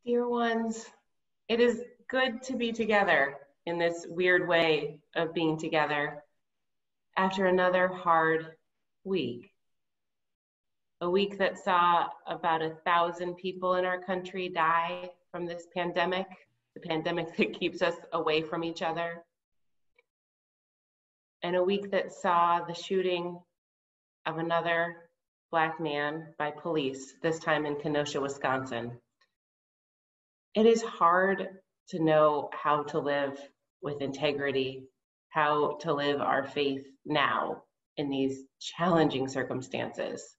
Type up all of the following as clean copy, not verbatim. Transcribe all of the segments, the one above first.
Dear ones, it is good to be together in this weird way of being together after another hard week. A week that saw about 1,000 people in our country die from this pandemic, the pandemic that keeps us away from each other. And a week that saw the shooting of another Black man by police, this time in Kenosha, Wisconsin. It is hard to know how to live with integrity, how to live our faith now in these challenging circumstances.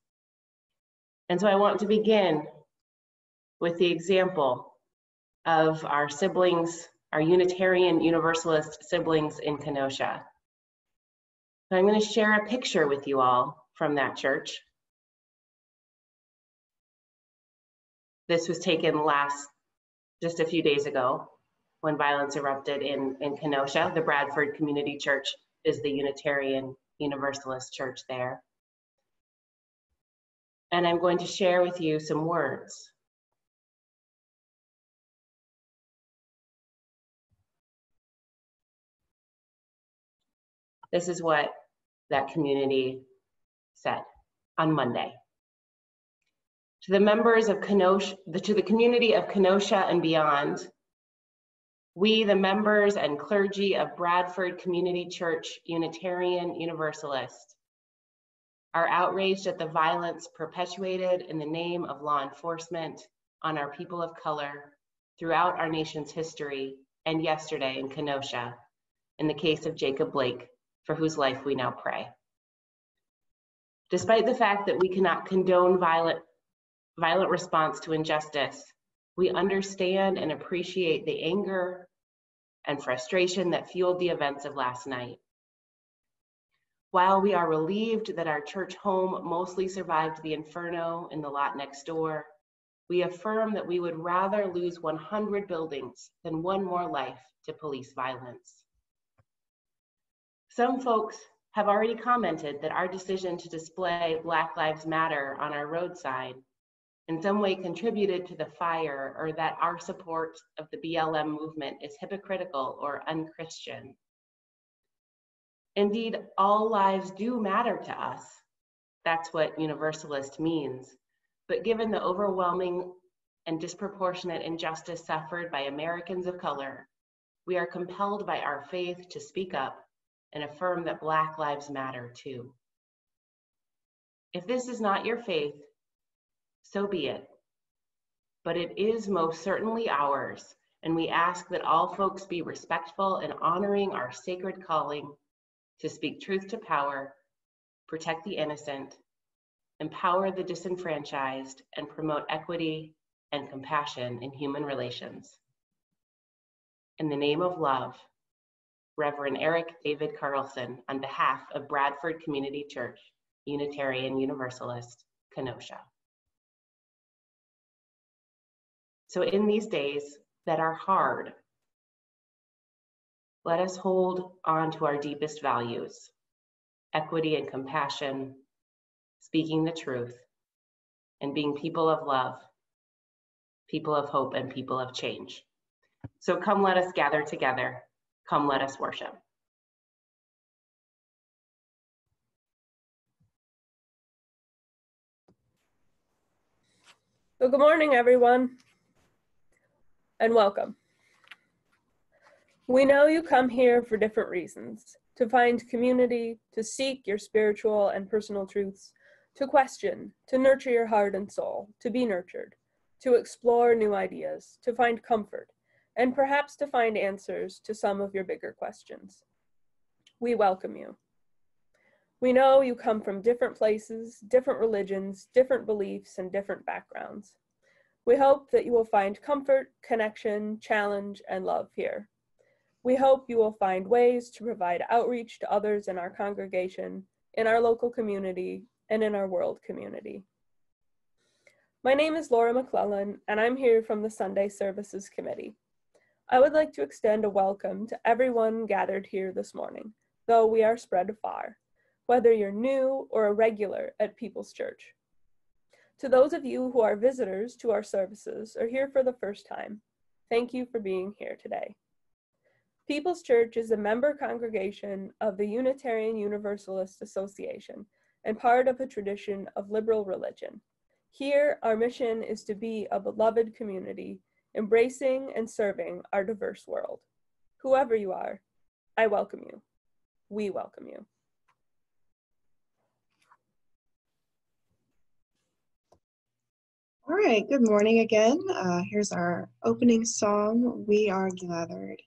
And so I want to begin with the example of our siblings, our Unitarian Universalist siblings in Kenosha. So I'm going to share a picture with you all from that church. This was taken just a few days ago when violence erupted in Kenosha. The Bradford Community Church is the Unitarian Universalist church there. And I'm going to share with you some words. This is what that community said on Monday. To the members of Kenosha, to the community of Kenosha and beyond, we, the members and clergy of Bradford Community Church Unitarian Universalist, are outraged at the violence perpetuated in the name of law enforcement on our people of color throughout our nation's history and yesterday in Kenosha, in the case of Jacob Blake, for whose life we now pray. Despite the fact that we cannot condone violent response to injustice, we understand and appreciate the anger and frustration that fueled the events of last night. While we are relieved that our church home mostly survived the inferno in the lot next door, we affirm that we would rather lose 100 buildings than one more life to police violence. Some folks have already commented that our decision to display Black Lives Matter on our roadside in some way contributed to the fire, or that our support of the BLM movement is hypocritical or unchristian. Indeed, all lives do matter to us. That's what Universalist means. But given the overwhelming and disproportionate injustice suffered by Americans of color, we are compelled by our faith to speak up and affirm that Black lives matter too. If this is not your faith, so be it. But it is most certainly ours, and we ask that all folks be respectful in honoring our sacred calling to speak truth to power, protect the innocent, empower the disenfranchised, and promote equity and compassion in human relations. In the name of love, Reverend Eric David Carlson, on behalf of Bradford Community Church, Unitarian Universalist, Kenosha. So in these days that are hard, let us hold on to our deepest values: equity and compassion, speaking the truth, and being people of love, people of hope, and people of change. So come, let us gather together. Come, let us worship. So good morning, everyone, and welcome. We know you come here for different reasons: to find community, to seek your spiritual and personal truths, to question, to nurture your heart and soul, to be nurtured, to explore new ideas, to find comfort, and perhaps to find answers to some of your bigger questions. We welcome you. We know you come from different places, different religions, different beliefs, and different backgrounds. We hope that you will find comfort, connection, challenge, and love here. We hope you will find ways to provide outreach to others in our congregation, in our local community, and in our world community. My name is Laura McClellan, and I'm here from the Sunday Services Committee. I would like to extend a welcome to everyone gathered here this morning, though we are spread afar, whether you're new or a regular at People's Church. To those of you who are visitors to our services or here for the first time, thank you for being here today. People's Church is a member congregation of the Unitarian Universalist Association and part of a tradition of liberal religion. Here, our mission is to be a beloved community, embracing and serving our diverse world. Whoever you are, I welcome you. We welcome you. All right, good morning again. Here's our opening song, We Are Gathered.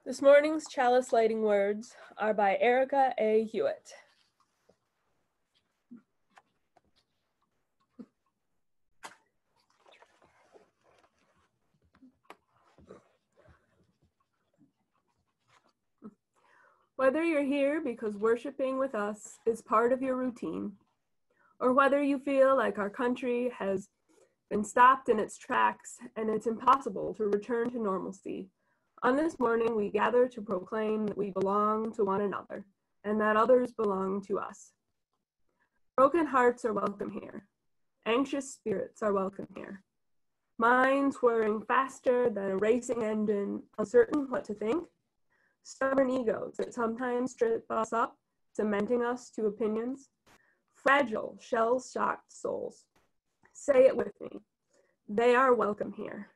This morning's chalice lighting words are by Erica A. Hewitt. Whether you're here because worshiping with us is part of your routine, or whether you feel like our country has been stopped in its tracks and it's impossible to return to normalcy, on this morning we gather to proclaim that we belong to one another and that others belong to us. Broken hearts are welcome here. Anxious spirits are welcome here. Minds whirring faster than a racing engine, uncertain what to think. Stubborn egos that sometimes trip us up, cementing us to opinions. Fragile, shell-shocked souls. Say it with me. They are welcome here.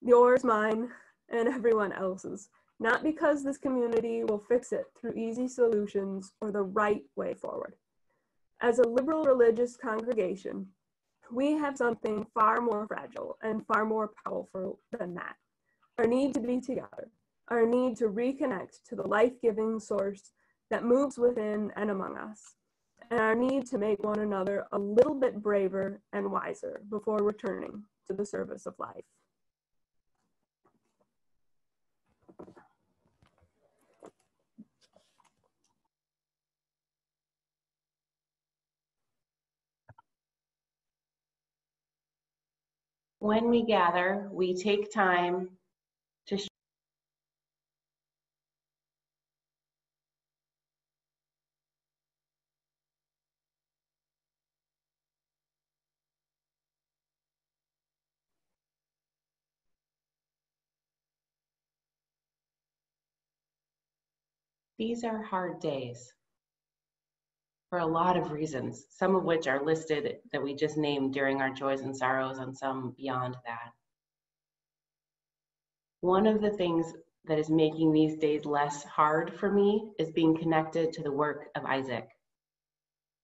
Yours, mine, and everyone else's. Not because this community will fix it through easy solutions or the right way forward. As a liberal religious congregation, we have something far more fragile and far more powerful than that. Our need to be together, our need to reconnect to the life-giving source that moves within and among us, and our need to make one another a little bit braver and wiser before returning to the service of life. When we gather, we take time to These are hard days for a lot of reasons, some of which are listed that we just named during our joys and sorrows, and some beyond that. One of the things that is making these days less hard for me is being connected to the work of Isaac.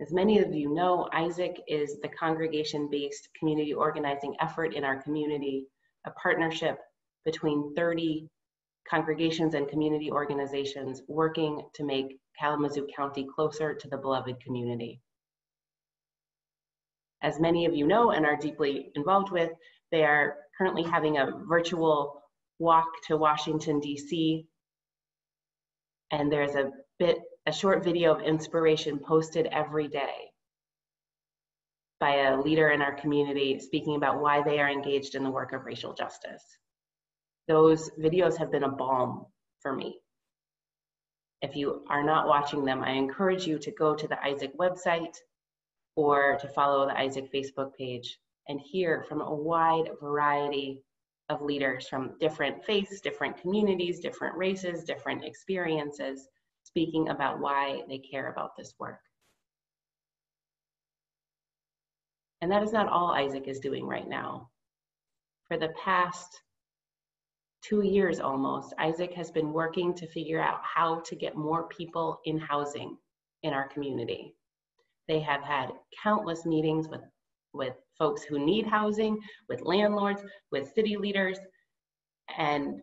As many of you know, Isaac is the congregation-based community organizing effort in our community, a partnership between 30 congregations and community organizations working to make Kalamazoo County closer to the beloved community. As many of you know and are deeply involved with, they are currently having a virtual walk to Washington, D.C. And there's a short video of inspiration posted every day by a leader in our community speaking about why they are engaged in the work of racial justice. Those videos have been a balm for me. If you are not watching them, I encourage you to go to the Isaac website or to follow the Isaac Facebook page and hear from a wide variety of leaders from different faiths, different communities, different races, different experiences, speaking about why they care about this work. And that is not all Isaac is doing right now. For the past 2 years almost, Isaac has been working to figure out how to get more people in housing in our community. They have had countless meetings with folks who need housing, with landlords, with city leaders, and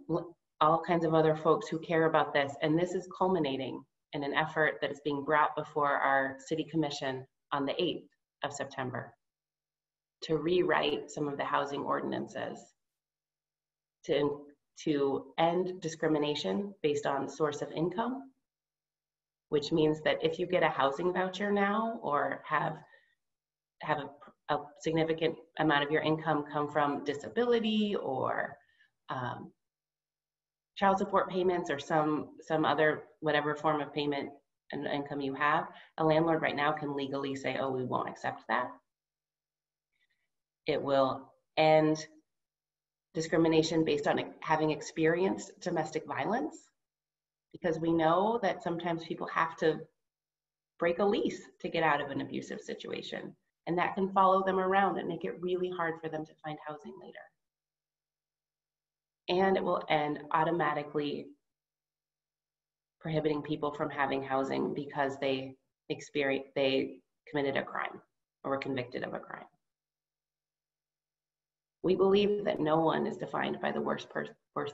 all kinds of other folks who care about this. And this is culminating in an effort that is being brought before our city commission on the 8th of September to rewrite some of the housing ordinances to end discrimination based on source of income, which means that if you get a housing voucher now or have a significant amount of your income come from disability or child support payments or some other whatever form of payment and income you have, a landlord right now can legally say, oh, we won't accept that. It will end discrimination based on having experienced domestic violence, because we know that sometimes people have to break a lease to get out of an abusive situation, and that can follow them around and make it really hard for them to find housing later. And it will end automatically prohibiting people from having housing because they committed a crime or were convicted of a crime. We believe that no one is defined by the worst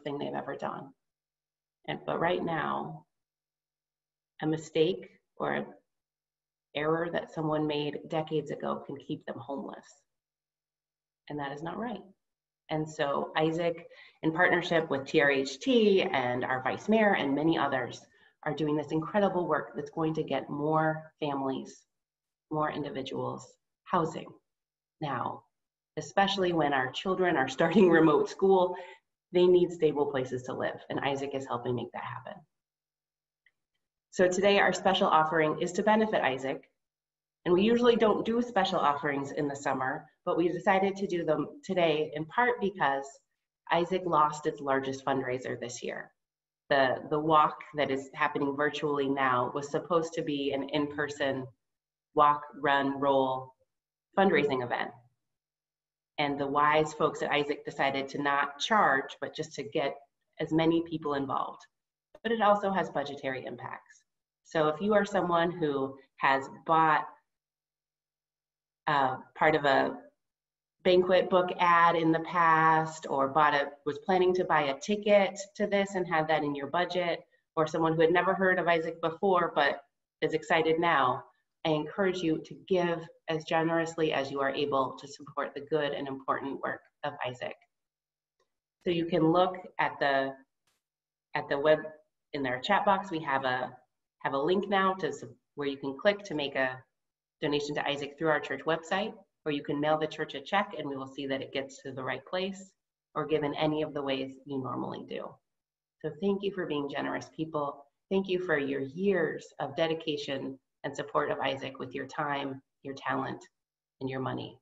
thing they've ever done. But right now, a mistake or an error that someone made decades ago can keep them homeless. And that is not right. And so Isaac, in partnership with TRHT and our vice mayor and many others, are doing this incredible work that's going to get more families, more individuals housing now. Especially when our children are starting remote school, they need stable places to live, and Isaac is helping make that happen. So today our special offering is to benefit Isaac, and we usually don't do special offerings in the summer, but we decided to do them today in part because Isaac lost its largest fundraiser this year. The walk that is happening virtually now was supposed to be an in-person walk, run, roll fundraising event. And the wise folks at Isaac decided to not charge, but just to get as many people involved. But it also has budgetary impacts. So if you are someone who has bought part of a banquet book ad in the past, or was planning to buy a ticket to this and had that in your budget, or someone who had never heard of Isaac before but is excited now, I encourage you to give as generously as you are able to support the good and important work of Isaac. So you can look at the web in their chat box. We have a link now where you can click to make a donation to Isaac through our church website, or you can mail the church a check and we will see that it gets to the right place, or give in any of the ways you normally do. So thank you for being generous people. Thank you for your years of dedication and support of Isaac with your time, your talent, and your money.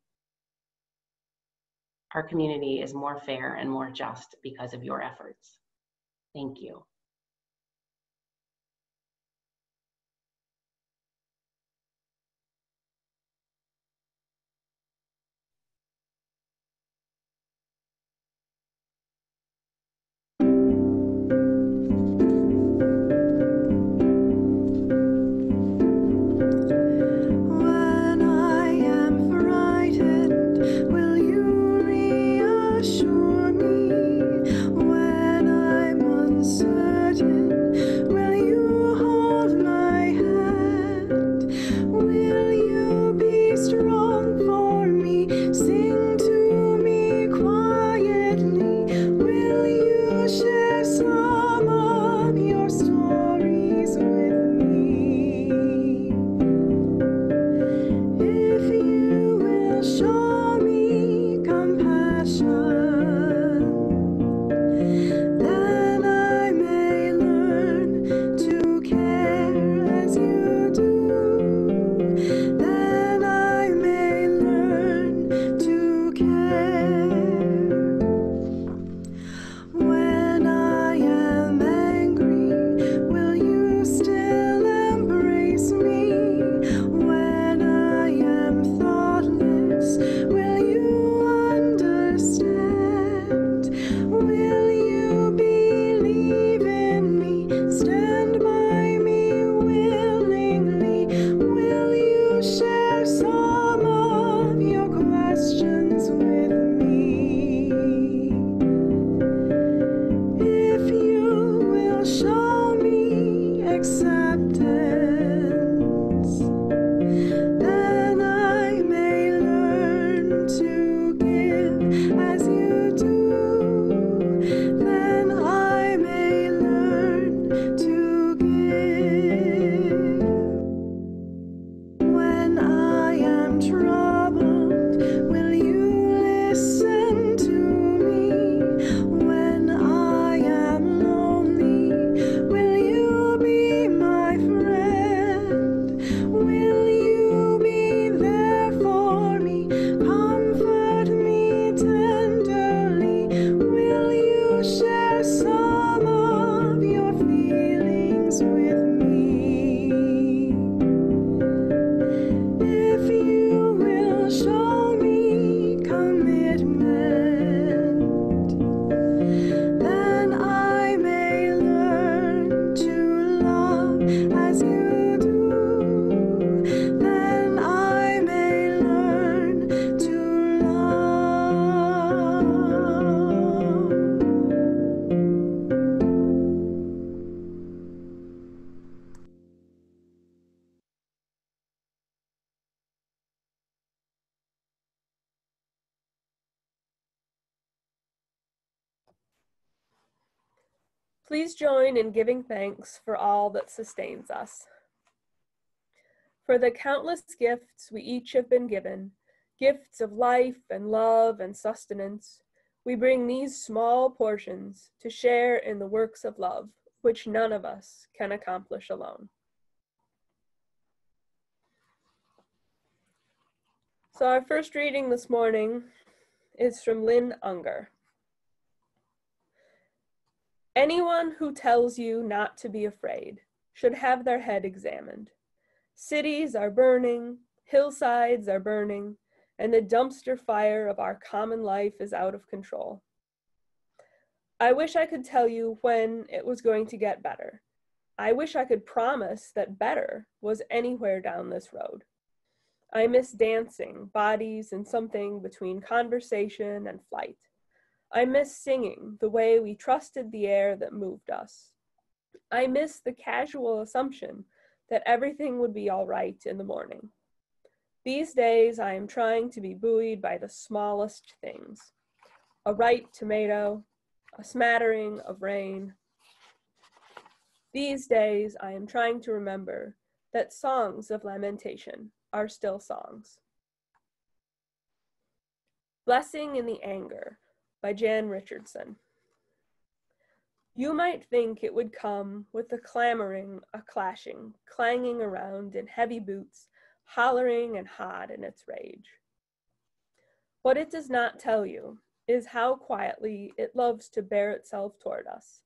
Our community is more fair and more just because of your efforts. Thank you. Please join in giving thanks for all that sustains us. For the countless gifts we each have been given, gifts of life and love and sustenance, we bring these small portions to share in the works of love, which none of us can accomplish alone. So our first reading this morning is from Lynn Unger. Anyone who tells you not to be afraid should have their head examined. Cities are burning, hillsides are burning, and the dumpster fire of our common life is out of control. I wish I could tell you when it was going to get better. I wish I could promise that better was anywhere down this road. I miss dancing, bodies, and something between conversation and flight. I miss singing the way we trusted the air that moved us. I miss the casual assumption that everything would be all right in the morning. These days, I am trying to be buoyed by the smallest things. A ripe tomato, a smattering of rain. These days, I am trying to remember that songs of lamentation are still songs. Blessing in the Anger by Jan Richardson. You might think it would come with a clamoring, a clashing, clanging around in heavy boots, hollering and hot in its rage. What it does not tell you is how quietly it loves to bear itself toward us,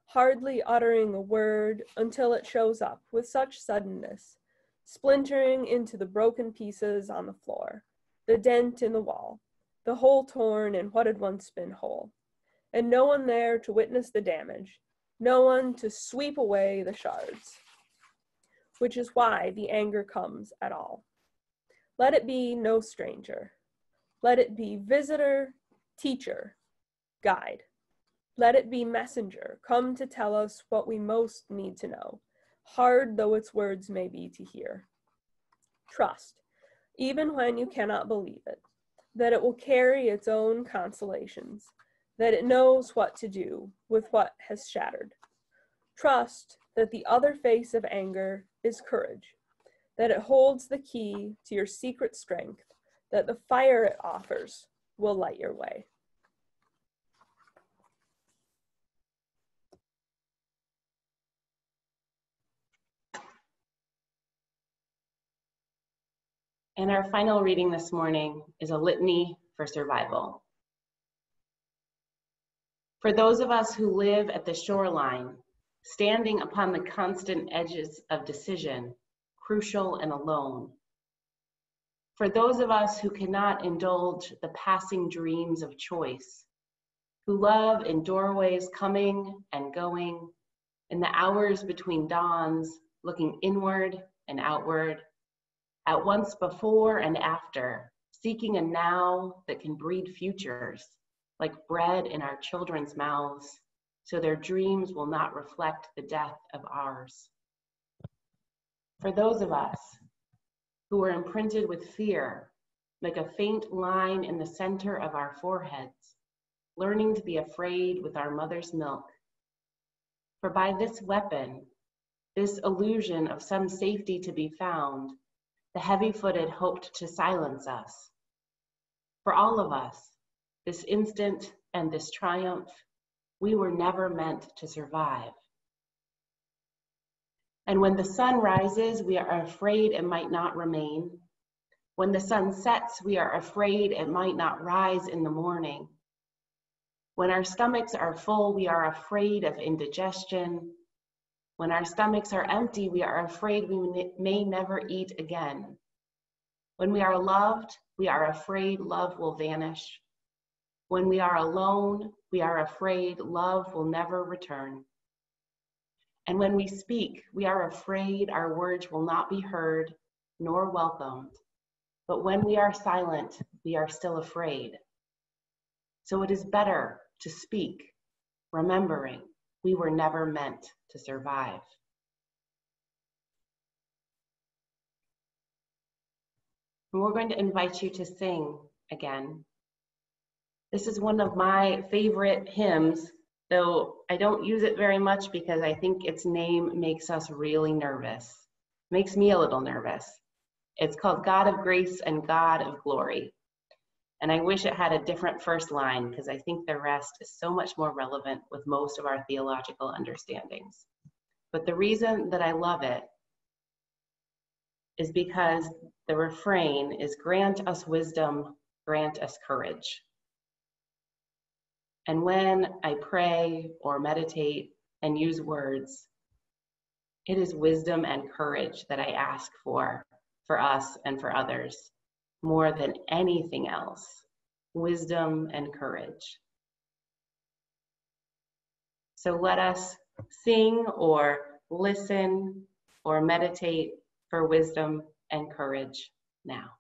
hardly uttering a word until it shows up with such suddenness, splintering into the broken pieces on the floor, the dent in the wall, the hole torn in what had once been whole, and no one there to witness the damage, no one to sweep away the shards, which is why the anger comes at all. Let it be no stranger. Let it be visitor, teacher, guide. Let it be messenger, come to tell us what we most need to know, hard though its words may be to hear. Trust, even when you cannot believe it, that it will carry its own consolations, that it knows what to do with what has shattered. Trust that the other face of anger is courage, that it holds the key to your secret strength, that the fire it offers will light your way. And our final reading this morning is a litany for survival. For those of us who live at the shoreline, standing upon the constant edges of decision, crucial and alone. For those of us who cannot indulge the passing dreams of choice, who love in doorways coming and going, in the hours between dawns, looking inward and outward, at once before and after, seeking a now that can breed futures, like bread in our children's mouths, so their dreams will not reflect the death of ours. For those of us who are imprinted with fear, like a faint line in the center of our foreheads, learning to be afraid with our mother's milk. For by this weapon, this illusion of some safety to be found, the heavy-footed hoped to silence us. For all of us, this instant and this triumph, we were never meant to survive. And when the sun rises, we are afraid it might not remain. When the sun sets, we are afraid it might not rise in the morning. When our stomachs are full, we are afraid of indigestion. When our stomachs are empty, we are afraid we may never eat again. When we are loved, we are afraid love will vanish. When we are alone, we are afraid love will never return. And when we speak, we are afraid our words will not be heard nor welcomed. But when we are silent, we are still afraid. So it is better to speak, remembering we were never meant to survive. And we're going to invite you to sing again. This is one of my favorite hymns though I don't use it very much because I think its name makes us really nervous. Makes me a little nervous. It's called God of Grace and God of Glory. And I wish it had a different first line because I think the rest is so much more relevant with most of our theological understandings. But the reason that I love it is because the refrain is grant us wisdom, grant us courage. And when I pray or meditate and use words, it is wisdom and courage that I ask for us and for others, more than anything else. Wisdom and courage. So let us sing or listen or meditate for wisdom and courage now.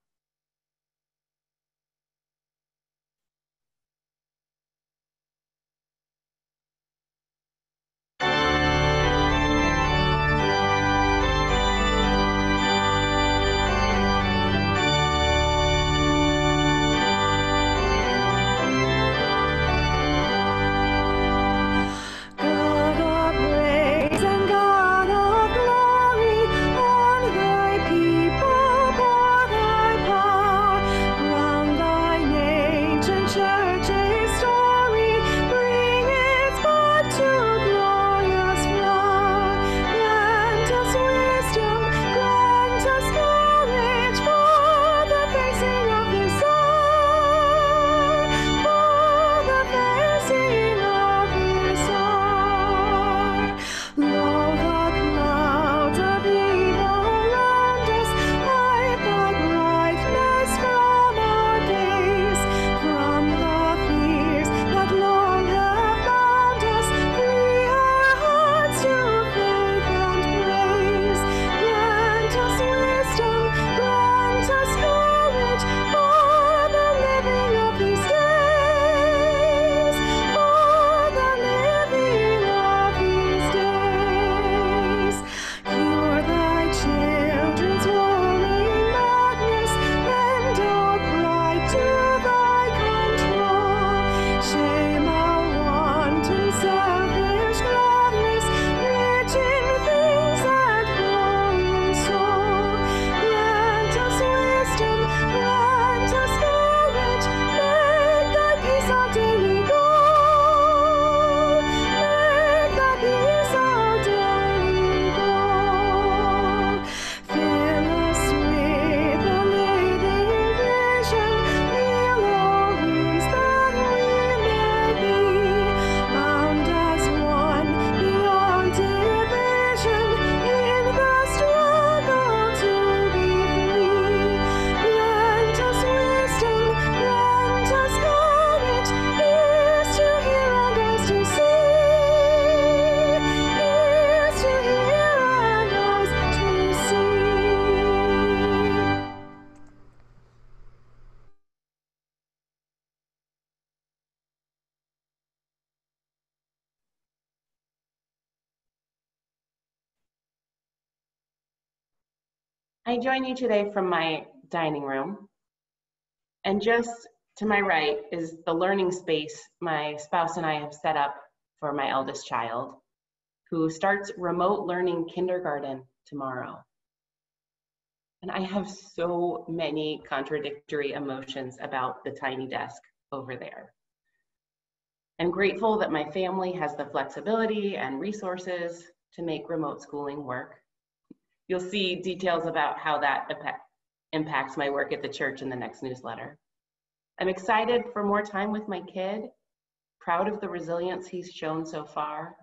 I join you today from my dining room, and just to my right is the learning space my spouse and I have set up for my eldest child, who starts remote learning kindergarten tomorrow. And I have so many contradictory emotions about the tiny desk over there. I'm grateful that my family has the flexibility and resources to make remote schooling work. You'll see details about how that impacts my work at the church in the next newsletter. I'm excited for more time with my kid, proud of the resilience he's shown so far,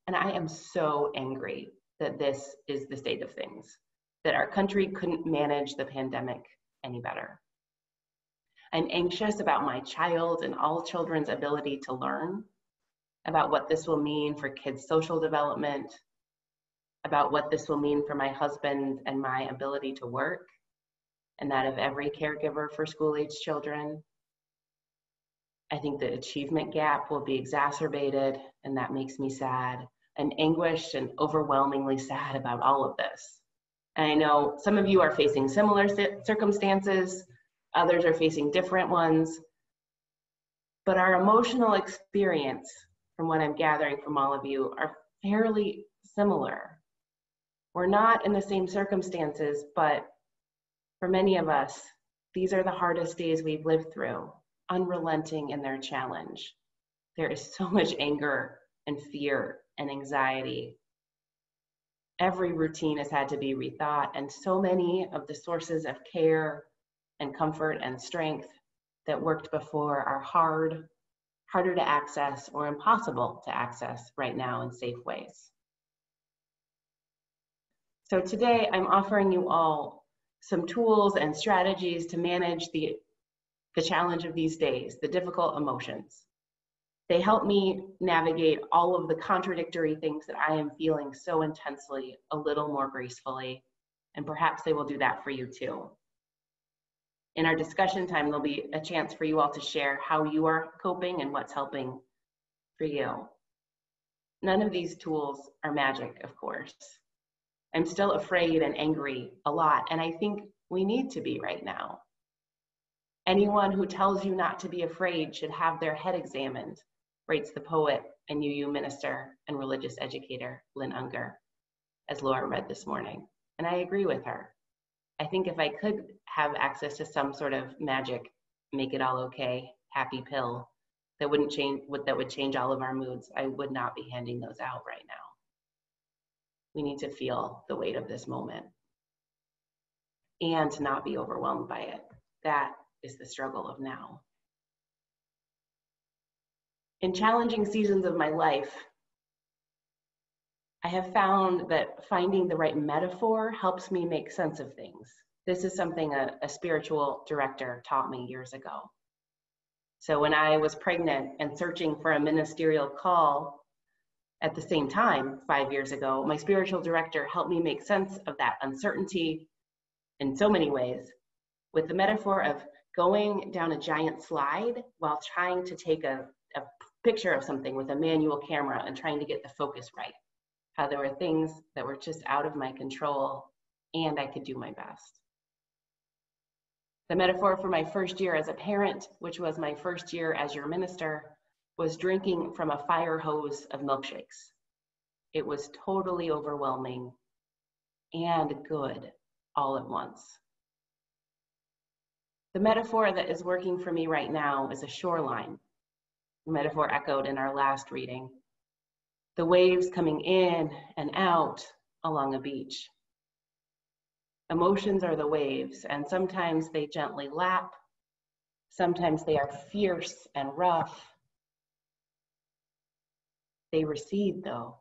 and I am so angry that this is the state of things, that our country couldn't manage the pandemic any better. I'm anxious about my child and all children's ability to learn, about what this will mean for kids' social development, about what this will mean for my husband and my ability to work, and that of every caregiver for school-age children. I think the achievement gap will be exacerbated, and that makes me sad. I'm anguished and overwhelmingly sad about all of this. And I know some of you are facing similar circumstances, others are facing different ones, but our emotional experience from what I'm gathering from all of you, are fairly similar. We're not in the same circumstances, but for many of us, these are the hardest days we've lived through, unrelenting in their challenge. There is so much anger and fear and anxiety. Every routine has had to be rethought, and so many of the sources of care and comfort and strength that worked before are harder to access or impossible to access right now in safe ways. So today I'm offering you all some tools and strategies to manage the challenge of these days, the difficult emotions. They help me navigate all of the contradictory things that I am feeling so intensely a little more gracefully, and perhaps they will do that for you too. In our discussion time, there'll be a chance for you all to share how you are coping and what's helping for you. None of these tools are magic, of course. I'm still afraid and angry a lot, and I think we need to be right now. Anyone who tells you not to be afraid should have their head examined, writes the poet and UU minister and religious educator, Lynn Unger, as Laura read this morning. And I agree with her. I think if I could have access to some sort of magic, make it all okay, happy pill that would change all of our moods, I would not be handing those out right now. We need to feel the weight of this moment and to not be overwhelmed by it. That is the struggle of now. In challenging seasons of my life, I have found that finding the right metaphor helps me make sense of things. This is something a spiritual director taught me years ago. So when I was pregnant and searching for a ministerial call at the same time 5 years ago, my spiritual director helped me make sense of that uncertainty in so many ways with the metaphor of going down a giant slide while trying to take a picture of something with a manual camera and trying to get the focus right. How there were things that were just out of my control and I could do my best. The metaphor for my first year as a parent, which was my first year as your minister, was drinking from a fire hose of milkshakes. It was totally overwhelming and good all at once. The metaphor that is working for me right now is a shoreline. The metaphor echoed in our last reading. The waves coming in and out along a beach. Emotions are the waves, and sometimes they gently lap. Sometimes they are fierce and rough. They recede though,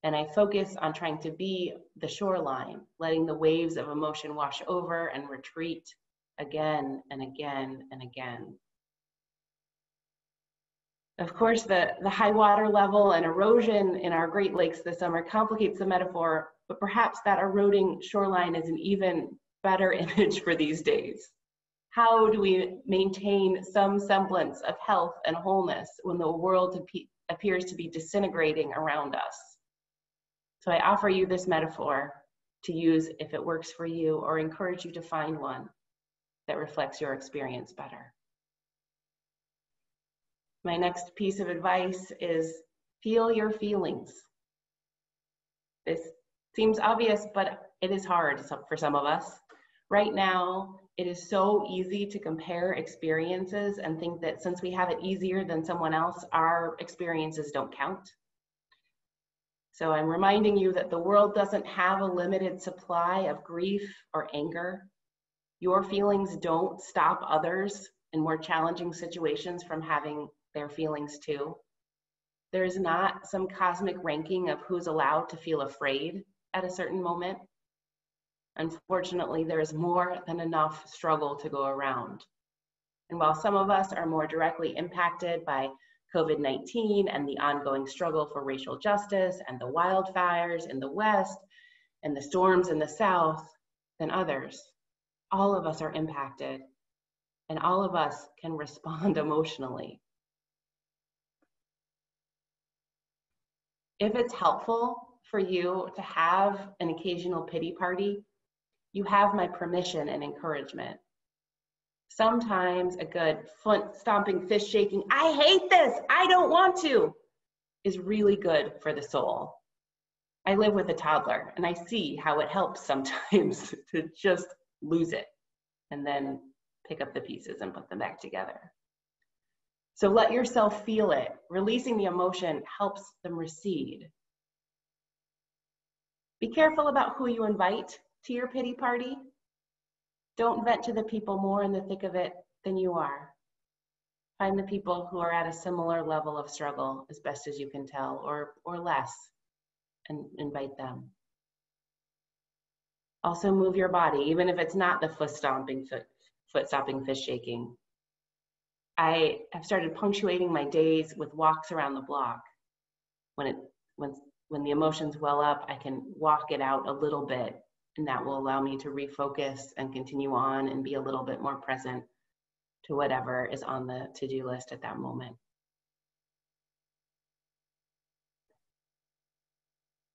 and I focus on trying to be the shoreline, letting the waves of emotion wash over and retreat again and again and again. Of course, the high water level and erosion in our Great Lakes this summer complicates the metaphor, but perhaps that eroding shoreline is an even better image for these days. How do we maintain some semblance of health and wholeness when the world appears to be disintegrating around us? So I offer you this metaphor to use if it works for you, or encourage you to find one that reflects your experience better. My next piece of advice is feel your feelings. This seems obvious, but it is hard for some of us. Right now, it is so easy to compare experiences and think that since we have it easier than someone else, our experiences don't count. So I'm reminding you that the world doesn't have a limited supply of grief or anger. Your feelings don't stop others in more challenging situations from having their feelings too. There is not some cosmic ranking of who's allowed to feel afraid at a certain moment. Unfortunately, there is more than enough struggle to go around. And while some of us are more directly impacted by COVID-19 and the ongoing struggle for racial justice and the wildfires in the West and the storms in the South than others, all of us are impacted and all of us can respond emotionally. If it's helpfoul for you to have an occasional pity party, you have my permission and encouragement. Sometimes a good foot stomping, fist shaking, I hate this, I don't want to, is really good for the soul. I live with a toddler and I see how it helps sometimes to just lose it and then pick up the pieces and put them back together. So let yourself feel it. Releasing the emotion helps them recede. Be careful about who you invite to your pity party. Don't vent to the people more in the thick of it than you are. Find the people who are at a similar level of struggle as best as you can tell, or less, and invite them. Also move your body, even if it's not the foot stomping, fist shaking. I have started punctuating my days with walks around the block. When the emotions well up, I can walk it out a little bit, and that will allow me to refocus and continue on and be a little bit more present to whatever is on the to-do list at that moment.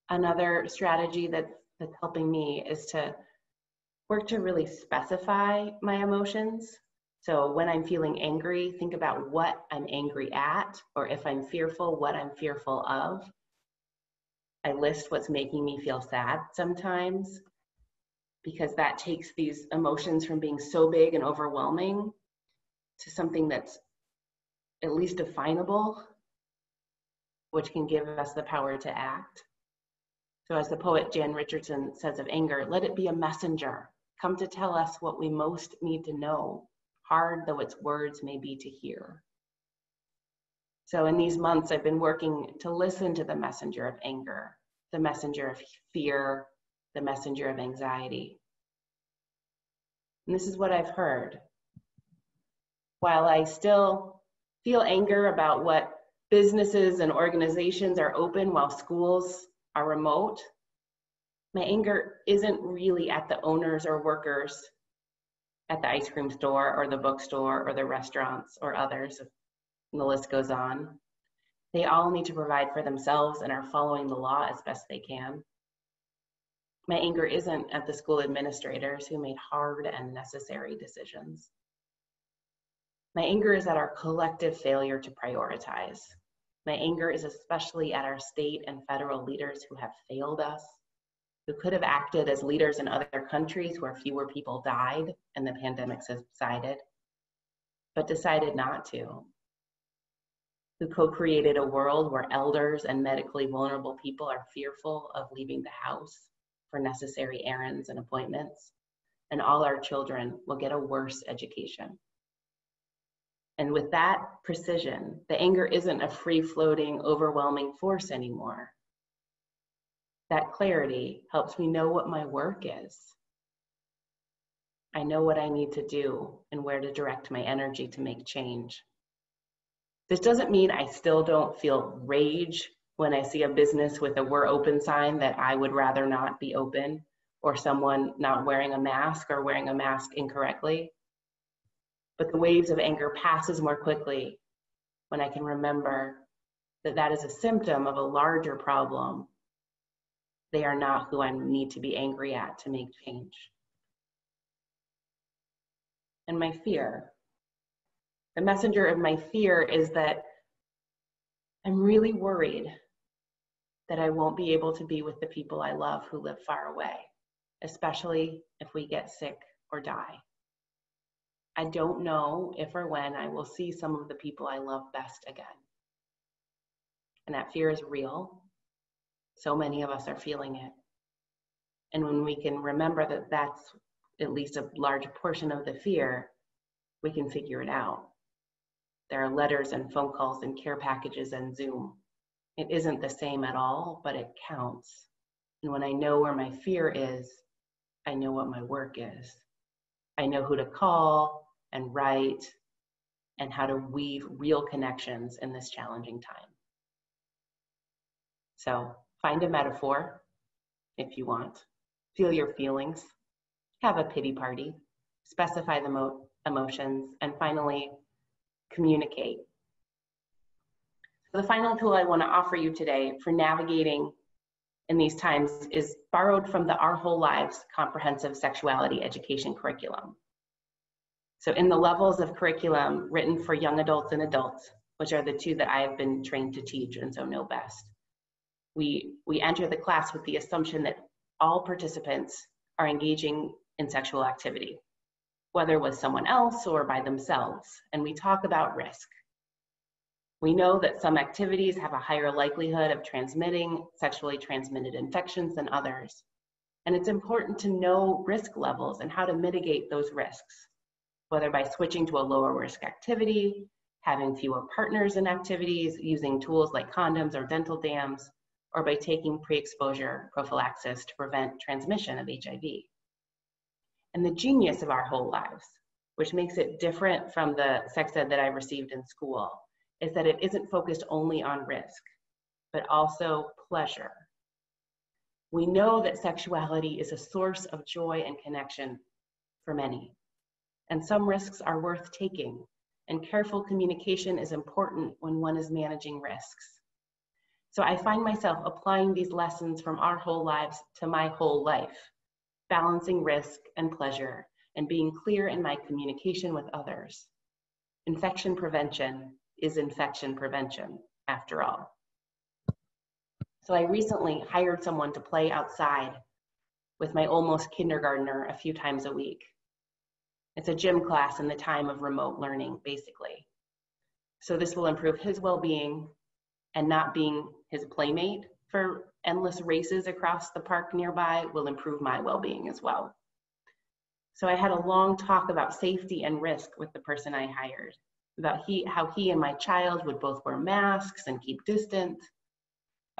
Another strategy that's helping me is to work to really specify my emotions. So when I'm feeling angry, think about what I'm angry at, or if I'm fearful, what I'm fearful of. I list what's making me feel sad sometimes, because that takes these emotions from being so big and overwhelming to something that's at least definable, which can give us the power to act. So as the poet Jan Richardson says of anger, let it be a messenger, come to tell us what we most need to know, hard though its words may be to hear. So in these months, I've been working to listen to the messenger of anger, the messenger of fear, the messenger of anxiety. And this is what I've heard. While I still feel anger about what businesses and organizations are open while schools are remote, my anger isn't really at the owners or workers at the ice cream store or the bookstore or the restaurants or others, and the list goes on. They all need to provide for themselves and are following the law as best they can. My anger isn't at the school administrators who made hard and necessary decisions. My anger is at our collective failure to prioritize. My anger is especially at our state and federal leaders who have failed us, who could have acted as leaders in other countries where fewer people died and the pandemic subsided, but decided not to, who co-created a world where elders and medically vulnerable people are fearful of leaving the house for necessary errands and appointments, and all our children will get a worse education. And with that precision, the anger isn't a free-floating, overwhelming force anymore. That clarity helps me know what my work is. I know what I need to do and where to direct my energy to make change. This doesn't mean I still don't feel rage when I see a business with a "we're open" sign that I would rather not be open, or someone not wearing a mask or wearing a mask incorrectly. But the waves of anger passes more quickly when I can remember that that is a symptom of a larger problem. They are not who I need to be angry at to make change. And my fear. The messenger of my fear is that I'm really worried that I won't be able to be with the people I love who live far away, especially if we get sick or die. I don't know if or when I will see some of the people I love best again. And that fear is real. So many of us are feeling it. And when we can remember that that's at least a large portion of the fear, we can figure it out. There are letters and phone calls and care packages and Zoom. It isn't the same at all, but it counts. And when I know where my fear is, I know what my work is. I know who to call and write and how to weave real connections in this challenging time. So find a metaphor if you want. Feel your feelings. Have a pity party. Specify the emotions. And finally, communicate. So the final tool I want to offer you today for navigating in these times is borrowed from the Our Whole Lives Comprehensive Sexuality Education Curriculum. So in the levels of curriculum written for young adults and adults, which are the two that I've been trained to teach and so know best. We enter the class with the assumption that all participants are engaging in sexual activity, whether with someone else or by themselves, and we talk about risk. We know that some activities have a higher likelihood of transmitting sexually transmitted infections than others, and it's important to know risk levels and how to mitigate those risks, whether by switching to a lower risk activity, having fewer partners in activities, using tools like condoms or dental dams, or by taking pre-exposure prophylaxis to prevent transmission of HIV. And the genius of our whole lives, which makes it different from the sex ed that I received in school, is that it isn't focused only on risk, but also pleasure. We know that sexuality is a source of joy and connection for many, and some risks are worth taking, and careful communication is important when one is managing risks. So I find myself applying these lessons from our whole lives to my whole life, balancing risk and pleasure, and being clear in my communication with others. Infection prevention is infection prevention, after all. So I recently hired someone to play outside with my almost kindergartner a few times a week. It's a gym class in the time of remote learning, basically. So this will improve his well-being, and not being his playmate for endless races across the park nearby will improve my well-being as well. So I had a long talk about safety and risk with the person I hired, about how he and my child would both wear masks and keep distance,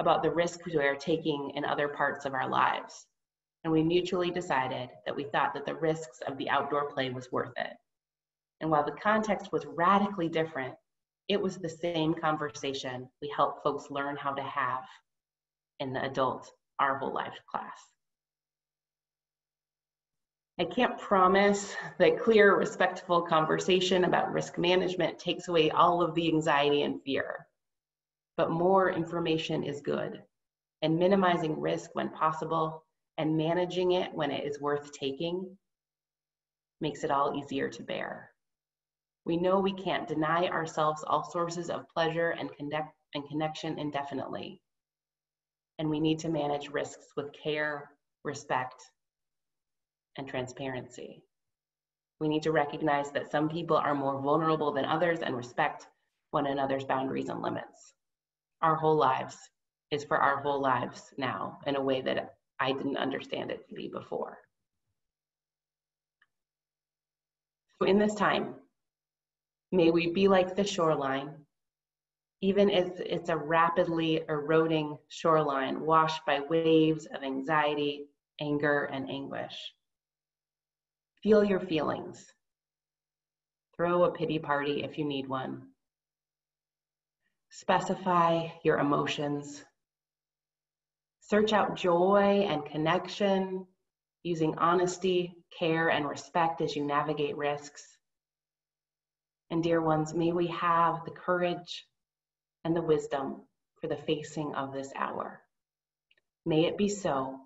about the risks we are taking in other parts of our lives. And we mutually decided that we thought that the risks of the outdoor play was worth it. And while the context was radically different, it was the same conversation we help folks learn how to have in the adult Our Whole Life class. I can't promise that clear, respectful conversation about risk management takes away all of the anxiety and fear, but more information is good, and minimizing risk when possible and managing it when it is worth taking makes it all easier to bear. We know we can't deny ourselves all sources of pleasure and connection indefinitely, and we need to manage risks with care, respect, and transparency. We need to recognize that some people are more vulnerable than others and respect one another's boundaries and limits. Our whole lives is for our whole lives now in a way that I didn't understand it to be before. So in this time, may we be like the shoreline, even as it's a rapidly eroding shoreline washed by waves of anxiety, anger, and anguish. Feel your feelings. Throw a pity party if you need one. Specify your emotions. Search out joy and connection, using honesty, care, and respect as you navigate risks. And dear ones, may we have the courage and the wisdom for the facing of this hour. May it be so.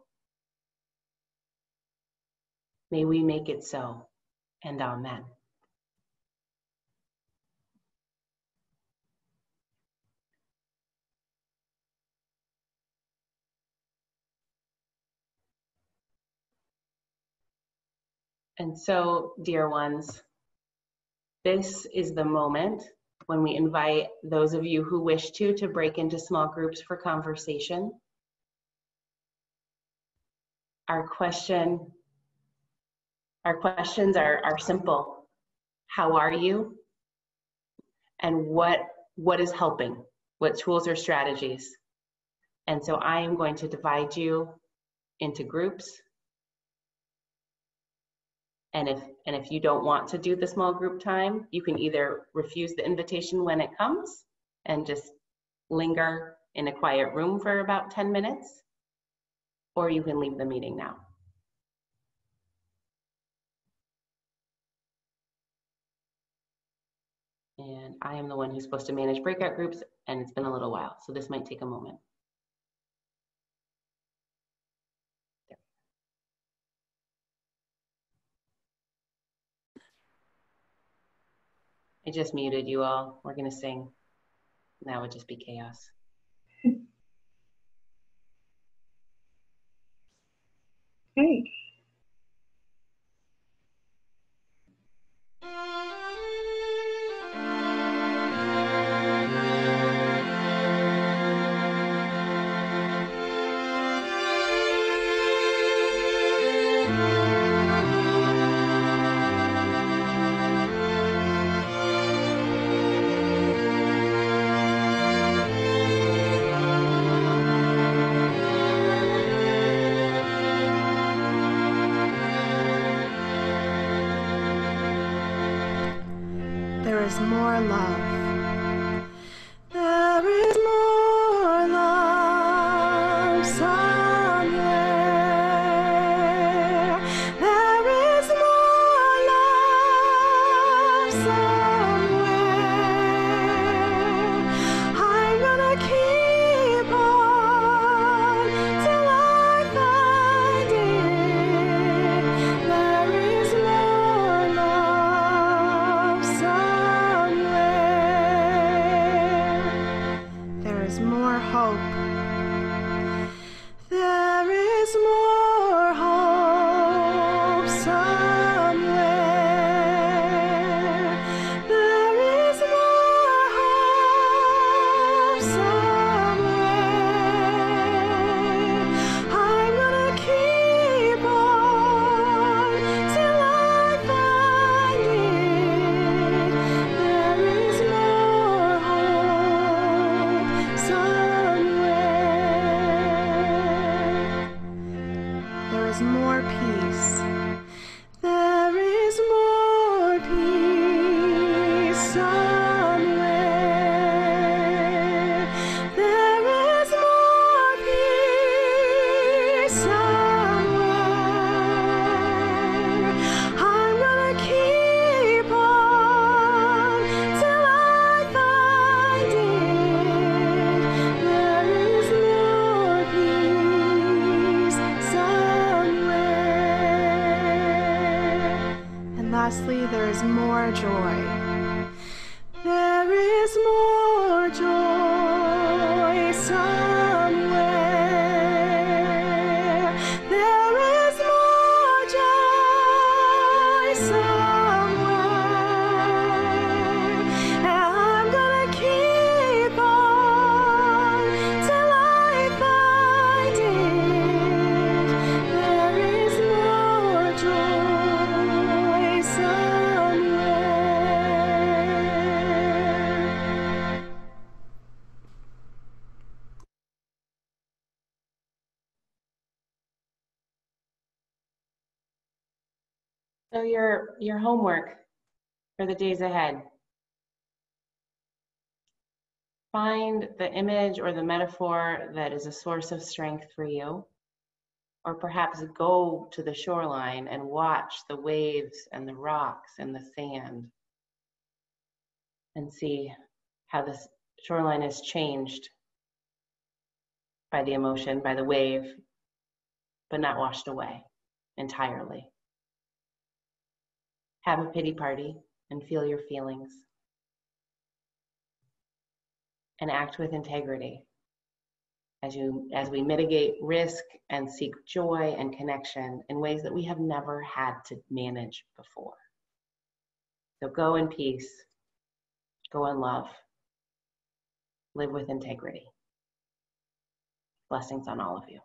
May we make it so, and amen. And so, dear ones, this is the moment when we invite those of you who wish to break into small groups for conversation. Our questions are simple. How are you? And what is helping? What tools or strategies? And so I am going to divide you into groups. And if you don't want to do the small group time, you can either refuse the invitation when it comes and just linger in a quiet room for about 10 minutes, or you can leave the meeting now. And I am the one who's supposed to manage breakout groups, and it's been a little while, so this might take a moment. I just muted you all. We're gonna sing. That would just be chaos. Okay. There is more love. There is more love somewhere. There is more love somewhere. I'm gonna keep on till I find it. There is more love somewhere. There is more hope. There is more hope somewhere. There is more hope somewhere. I'm gonna keep on till I find it. There is more hope somewhere. There is more peace. There is more peace somewhere. There is more peace somewhere. I'm gonna keep on till I find it. There is more peace somewhere. And lastly, there is more joy. There is more joy somewhere. There is more joy somewhere. And I'm gonna keep on till I find it. There is more joy somewhere. So your homework for the days ahead. Find the image or the metaphor that is a source of strength for you, or perhaps go to the shoreline and watch the waves and the rocks and the sand and see how the shoreline is changed by the emotion, by the wave, but not washed away entirely. Have a pity party and feel your feelings. And act with integrity as we mitigate risk and seek joy and connection in ways that we have never had to manage before. So go in peace, go in love, live with integrity. Blessings on all of you.